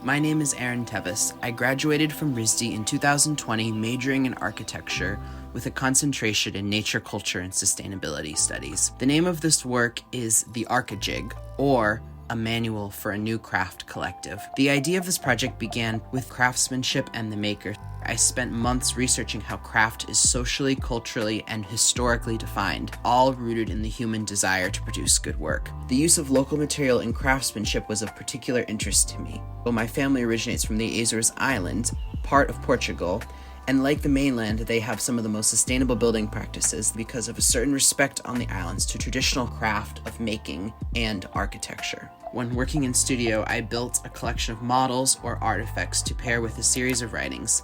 My name is Aaron Teves. I graduated from RISD in 2020, majoring in architecture with a concentration in nature, culture, and sustainability studies. The name of this work is the Archijig, or a manual for a new craft collective. The idea of this project began with craftsmanship and the maker. I spent months researching how craft is socially, culturally, and historically defined, all rooted in the human desire to produce good work. The use of local material in craftsmanship was of particular interest to me. Well, my family originates from the Azores Islands, part of Portugal, and like the mainland, they have some of the most sustainable building practices because of a certain respect on the islands to traditional craft of making and architecture. When working in studio, I built a collection of models or artifacts to pair with a series of writings.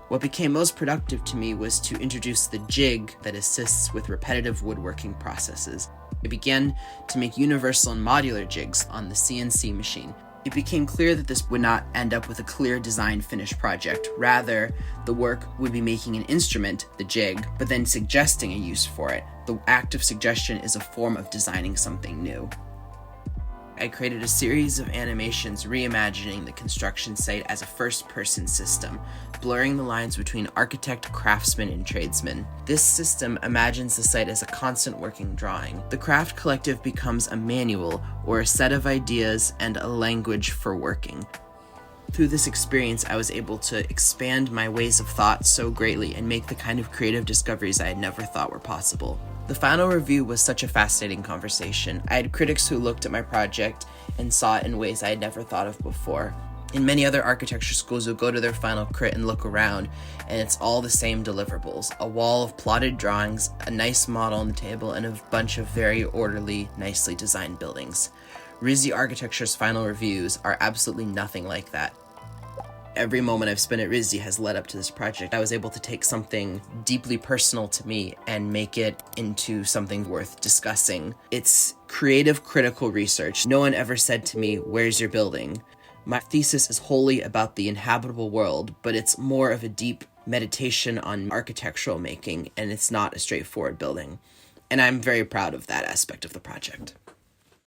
What became most productive to me was to introduce the jig that assists with repetitive woodworking processes. I began to make universal and modular jigs on the CNC machine. It became clear that this would not end up with a clear design finished project. Rather, the work would be making an instrument, the jig, but then suggesting a use for it. The act of suggestion is a form of designing something new. I created a series of animations reimagining the construction site as a first-person system, blurring the lines between architect, craftsman, and tradesman. This system imagines the site as a constant working drawing. The craft collective becomes a manual, or a set of ideas and a language for working. Through this experience, I was able to expand my ways of thought so greatly and make the kind of creative discoveries I had never thought were possible. The final review was such a fascinating conversation. I had critics who looked at my project and saw it in ways I had never thought of before. In many other architecture schools, you'll go to their final crit and look around, and it's all the same deliverables. A wall of plotted drawings, a nice model on the table, and a bunch of very orderly, nicely designed buildings. RISD Architecture's final reviews are absolutely nothing like that. Every moment I've spent at RISD has led up to this project. I was able to take something deeply personal to me and make it into something worth discussing. It's creative, critical research. No one ever said to me, "Where's your building?" My thesis is wholly about the inhabitable world, but it's more of a deep meditation on architectural making, and it's not a straightforward building. And I'm very proud of that aspect of the project.